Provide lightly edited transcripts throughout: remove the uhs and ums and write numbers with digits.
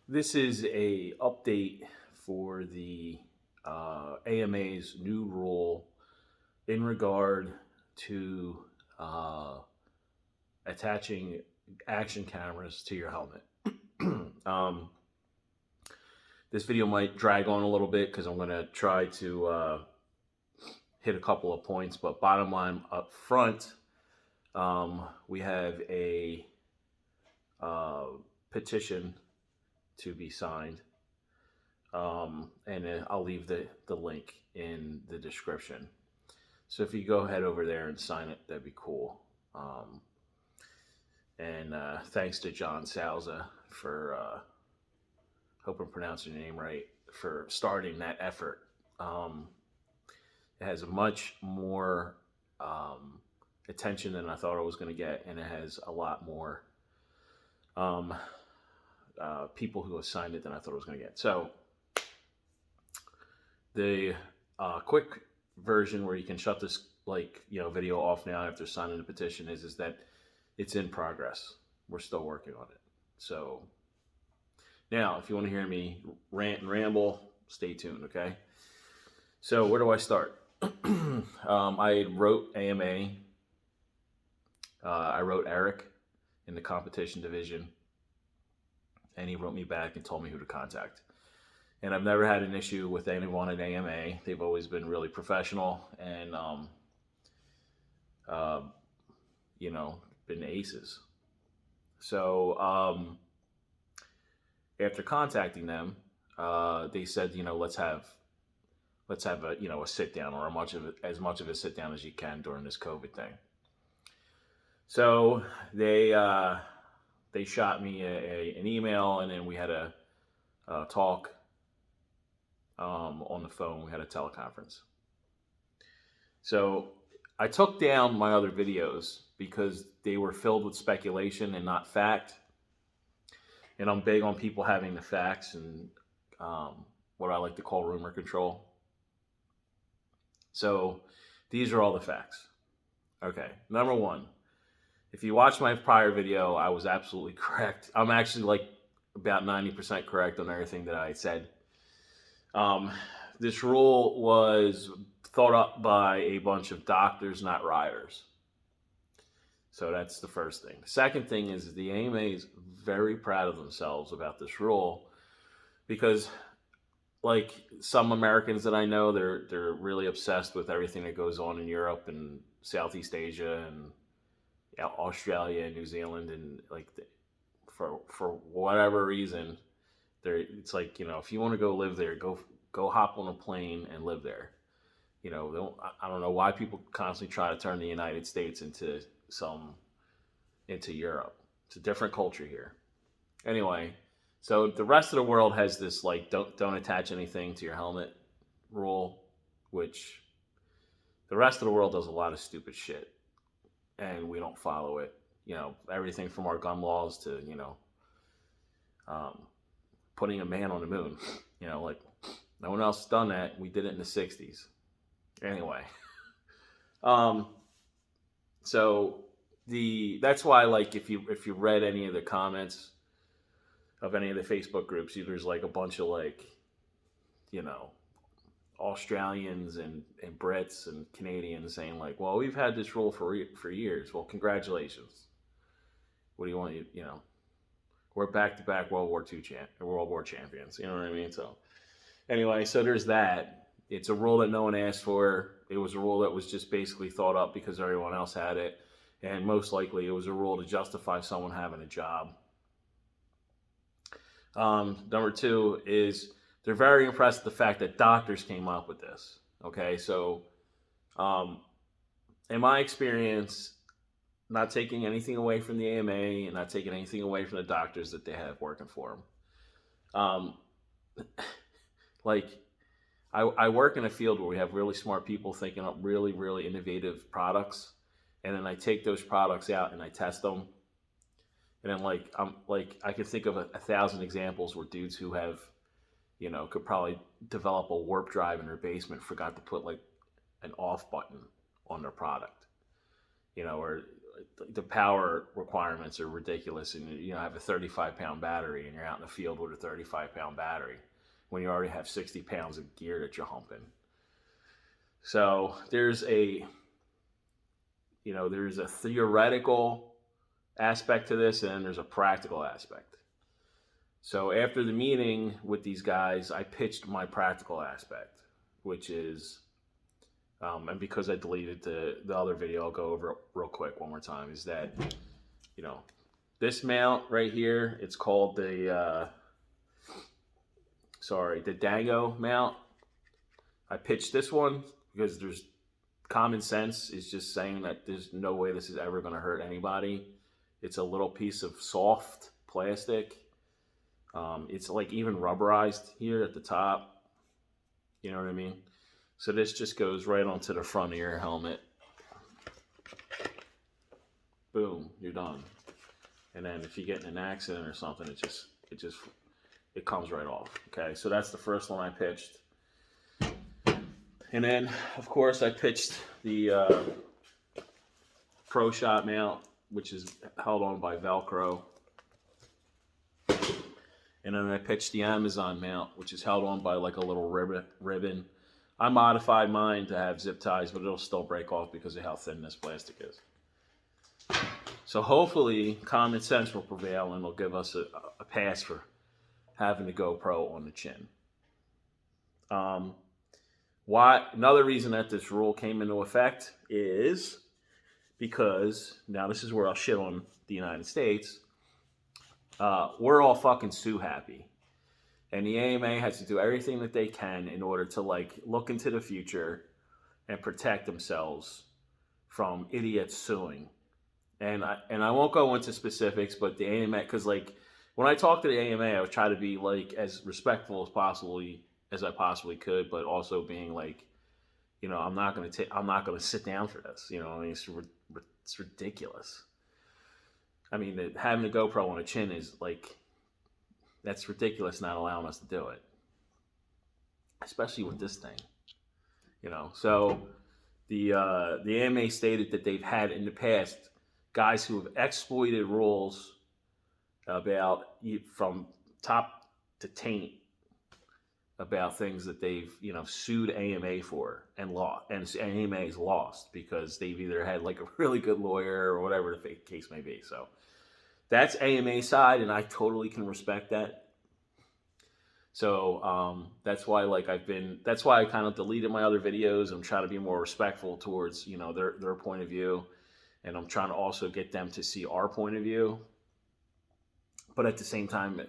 This is a update for the AMA's new rule in regard to uh, attaching action cameras to your helmet. um, this video might drag on a little bit because I'm going to try to hit a couple of points, but bottom line up front, we have a uh, petition to be signed. And I'll leave the link in the description. So if you go ahead over there and sign it, that'd be cool. And thanks to John Salza for, hope I'm pronouncing your name right, for starting that effort. It has much more attention than I thought it was going to get, and it has a lot more um, people who have signed it than I thought it was going to get. So the quick version where you can shut this video off now after signing the petition is that it's in progress. We're still working on it. So now, if you want to hear me rant and ramble, stay tuned. Okay. So where do I start? I wrote AMA. I wrote Eric in the competition division, and he wrote me back and told me who to contact. And I've never had an issue with anyone at AMA. They've always been really professional and, uh, been aces. So after contacting them, they said, let's have a sit down, or as much of a sit down as you can during this COVID thing. So they shot me an email, and then we had a talk on the phone. We had a teleconference. So I took down my other videos because they were filled with speculation and not fact. And I'm big on people having the facts and what I like to call rumor control. So these are all the facts. Okay, number one, if you watch my prior video, I was absolutely correct. I'm actually about 90% correct on everything that I said. This rule was thought up by a bunch of doctors, not riders. So that's the first thing. The second thing is the AMA is very proud of themselves about this rule because, like some Americans that I know, they're really obsessed with everything that goes on in Europe and Southeast Asia and Australia and New Zealand, and for whatever reason, it's like, if you want to go live there, go hop on a plane and live there. I don't know why people constantly try to turn the United States into Europe. It's a different culture here. Anyway, so the rest of the world has this don't attach anything to your helmet rule, which the rest of the world does a lot of stupid shit, and we don't follow it. Everything from our gun laws to putting a man on the moon. No one else has done that. We did it in the '60s. Anyway, so that's why, if you read any of the comments of any of the Facebook groups, there's a bunch of Australians and Brits and Canadians saying well, we've had this rule for years. Well, congratulations. What do you want? We're back-to-back World War champions. You know what I mean? So anyway, so there's that. It's a rule that no one asked for. It was a rule that was just basically thought up because everyone else had it. And most likely it was a rule to justify someone having a job. Number two is they're very impressed with the fact that doctors came up with this. Okay, so in my experience, not taking anything away from the AMA and not taking anything away from the doctors that they have working for them. I work in a field where we have really smart people thinking up really, really innovative products. And then I take those products out and I test them. And then I can think of 1,000 examples where dudes who have, could probably develop a warp drive in their basement forgot to put an off button on their product. Or the power requirements are ridiculous, and have a 35-pound battery, and you're out in the field with a 35-pound battery when you already have 60 pounds of gear that you're humping. So there's a theoretical aspect to this, and then there's a practical aspect. So after the meeting with these guys, I pitched my practical aspect, which is, and because I deleted the other video, I'll go over it real quick one more time, is that, this mount right here, it's called the Dango mount. I pitched this one because there's common sense is just saying that there's no way this is ever going to hurt anybody. It's a little piece of soft plastic. It's like even rubberized here at the top. You know what I mean? So this just goes right onto the front of your helmet. Boom, you're done. And then if you get in an accident or something, it comes right off. Okay, so that's the first one I pitched. And then, of course, I pitched the Pro Shot mount, which is held on by Velcro. And then I pitched the Amazon mount, which is held on by like a little ribbon. I modified mine to have zip ties, but it'll still break off because of how thin this plastic is. So hopefully common sense will prevail and it'll give us a pass for having the GoPro on the chin. Another reason that this rule came into effect is because, now this is where I'll shit on the United States, we're all fucking sue happy. And the AMA has to do everything that they can in order to look into the future and protect themselves from idiots suing. And I won't go into specifics, but the AMA, because when I talk to the AMA, I would try to be as respectful as I possibly could, but also being I'm not going to sit down for this. It's ridiculous. I mean, having a GoPro on a chin is that's ridiculous, not allowing us to do it, especially with this thing. So the AMA stated that they've had in the past guys who have exploited rules about from top to taint about things that they've sued AMA for and lost, and AMA's lost because they've either had a really good lawyer or whatever the case may be. So that's AMA side, and I totally can respect that. So that's why that's why I kind of deleted my other videos. I'm trying to be more respectful towards their point of view, and I'm trying to also get them to see our point of view. But at the same time,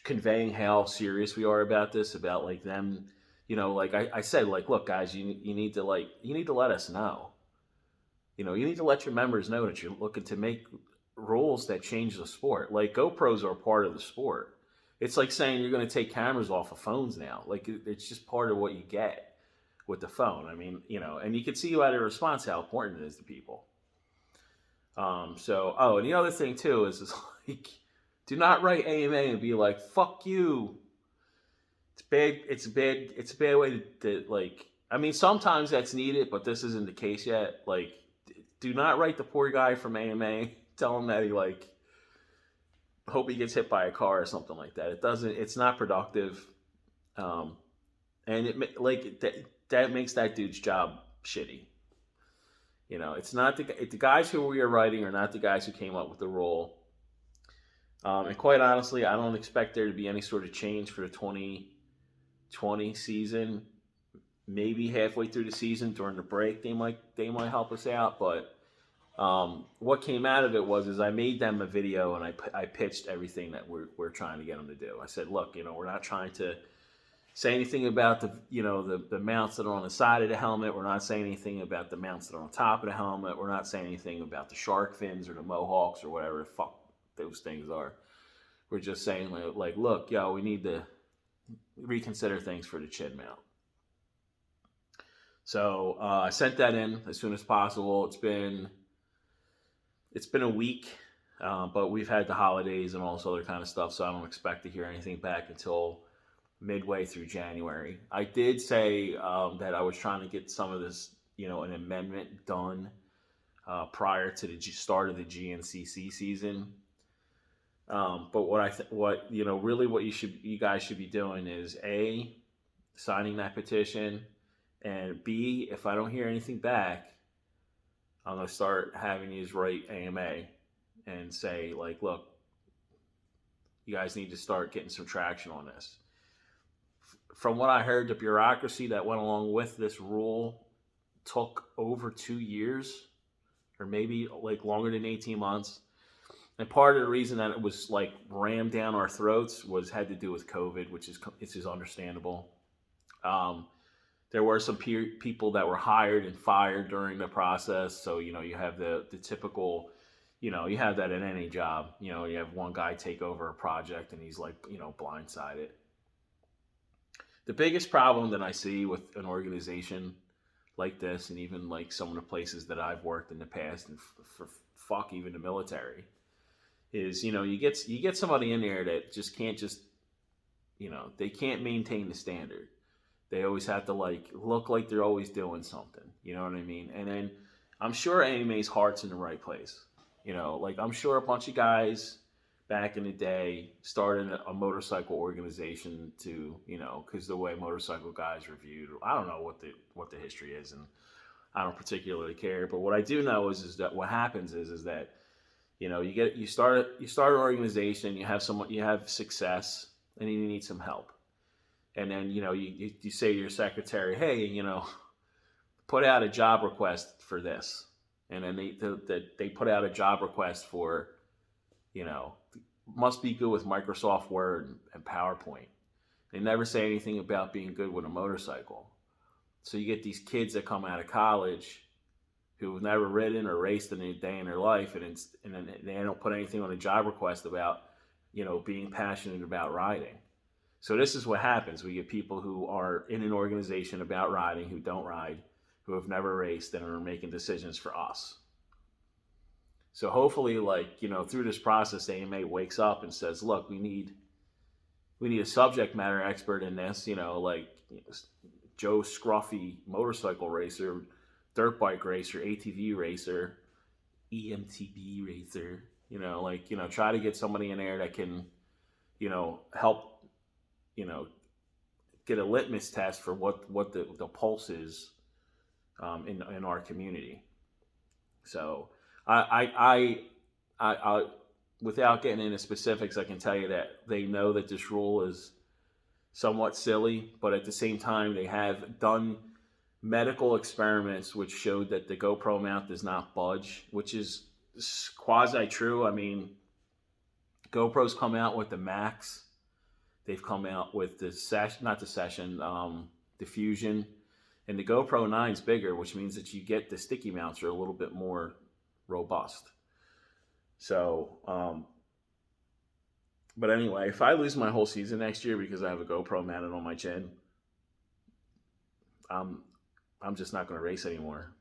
conveying how serious we are about this, about them, I said, look, guys, you need to let us know. You need to let your members know that you're looking to make rules that change the sport. GoPros are a part of the sport. It's like saying you're going to take cameras off of phones now. It's just part of what you get with the phone. I mean, and you can see by the response how important it is to people. And the other thing too is do not write AMA and be like, fuck you. It's a bad way to I mean, sometimes that's needed, but this isn't the case yet. Do not write the poor guy from AMA, tell him that he hope he gets hit by a car or something like that. It's not productive. And that makes that dude's job shitty. It's not the guys who we are writing are not the guys who came up with the rule. And quite honestly, I don't expect there to be any sort of change for the 2020 season. Maybe halfway through the season during the break, they might help us out. But what came out of it was I made them a video and I pitched everything that we're trying to get them to do. I said, look, we're not trying to say anything about the mounts that are on the side of the helmet. We're not saying anything about the mounts that are on top of the helmet. We're not saying anything about the shark fins or the mohawks or whatever the fuck those things are. We're just saying look, we need to reconsider things for the chin mount. So I sent that in as soon as possible. It's been a week, but we've had the holidays and all this other kind of stuff, so I don't expect to hear anything back until midway through January. I did say that I was trying to get some of this, an amendment done prior to the start of the GNCC season. But what really what you guys should be doing is A, signing that petition, and B, if I don't hear anything back, I'm gonna start having you write AMA and say like, look, you guys need to start getting some traction on this. From what I heard, the bureaucracy that went along with this rule took over 2 years, or maybe like longer than 18 months. And part of the reason that it was like rammed down our throats had to do with COVID, which is understandable. There were some people that were hired and fired during the process, so you have the typical, you have that in any job. You have one guy take over a project and he's like blindsided. The biggest problem that I see with an organization like this, and even like some of the places that I've worked in the past, and for fuck even the military, is you get somebody in there that they can't maintain the standard. They always have to like look like they're always doing something. You know what I mean? And then I'm sure AMA's heart's in the right place. Like I'm sure a bunch of guys back in the day started a motorcycle organization to, because the way motorcycle guys are viewed. I don't know what the history is, and I don't particularly care. But what I do know is that what happens is that you start an organization, you have success, and you need some help. And then you say to your secretary, hey, put out a job request for this, and then they put out a job request for must be good with Microsoft Word and PowerPoint. They never say anything about being good with a motorcycle. So you get these kids that come out of college who've never ridden or raced in a day in their life, and then they don't put anything on a job request about being passionate about riding. So this is what happens. We get people who are in an organization about riding, who don't ride, who have never raced, and are making decisions for us. So hopefully, through this process, AMA wakes up and says, look, we need a subject matter expert in this, Joe Scruffy motorcycle racer, dirt bike racer, ATV racer, EMTB racer, try to get somebody in there that can, help, get a litmus test for what the pulse is in our community. So I without getting into specifics, I can tell you that they know that this rule is somewhat silly, but at the same time, they have done medical experiments which showed that the GoPro mount does not budge, which is quasi true. I mean, GoPro's come out with the Max. They've come out with the Fusion, and the GoPro 9 is bigger, which means that you get the sticky mounts are a little bit more robust. So, but anyway, if I lose my whole season next year because I have a GoPro mounted on my chin, I'm just not going to race anymore.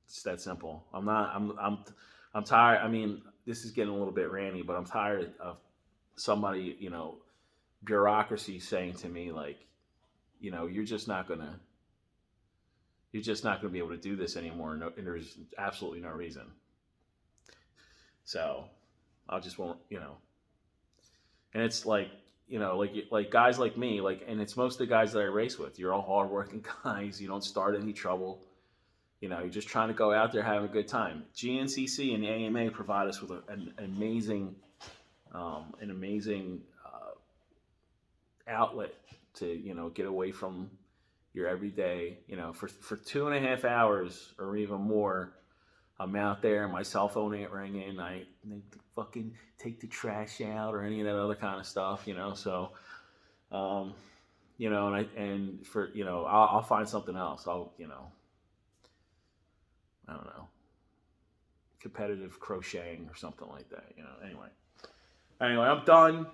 It's that simple. I'm tired. I mean, this is getting a little bit ranty, but I'm tired of somebody, bureaucracy saying to me like, you're just not going to be able to do this anymore. No, and there's absolutely no reason. So I just won't, and it's like, like guys like me, and it's most of the guys that I race with. You're all hardworking guys. You don't start any trouble. You're just trying to go out there, have a good time. GNCC and the AMA provide us with an amazing outlet to, get away from your everyday, for 2.5 hours or even more. I'm out there, my cell phone ain't ringing. They fucking take the trash out or any of that other kind of stuff, So, I'll find something else. I don't know, competitive crocheting or something like that, Anyway, I'm done.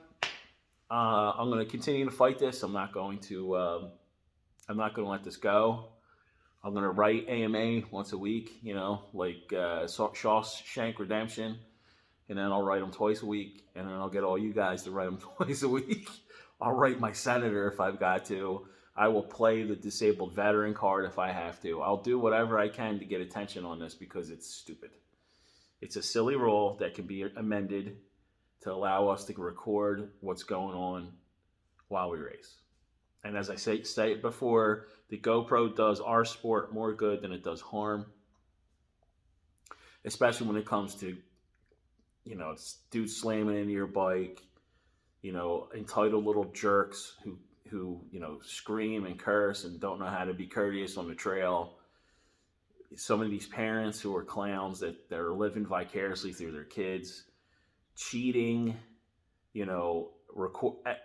I'm going to continue to fight this. I'm not going to let this go. I'm going to write AMA once a week, like Shawshank Redemption, and then I'll write them twice a week, and then I'll get all you guys to write them twice a week. I'll write my senator if I've got to. I will play the disabled veteran card if I have to. I'll do whatever I can to get attention on this because it's stupid. It's a silly rule that can be amended to allow us to record what's going on while we race. And as I say before, the GoPro does our sport more good than it does harm, especially when it comes to, dudes slamming into your bike, entitled little jerks who scream and curse and don't know how to be courteous on the trail. Some of these parents who are clowns that are living vicariously through their kids, cheating,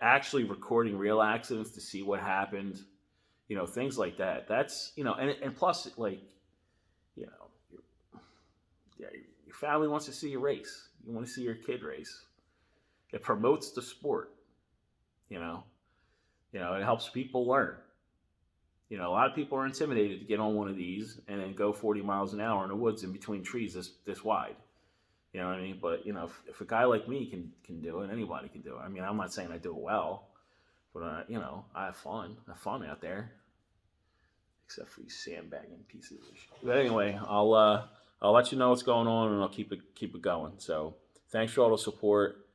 actually recording real accidents to see what happened, things like that. That's, and plus, like, you know, your family wants to see you race. You want to see your kid race. It promotes the sport, it helps people learn. A lot of people are intimidated to get on one of these and then go 40 miles an hour in the woods in between trees this wide. You know what I mean? But, if a guy like me can do it, anybody can do it. I mean, I'm not saying I do it well, but, I have fun. I have fun out there. Except for these sandbagging pieces of shit. But anyway, I'll let you know what's going on, and I'll keep it going. So thanks for all the support.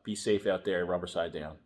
Be safe out there. Rubber side down.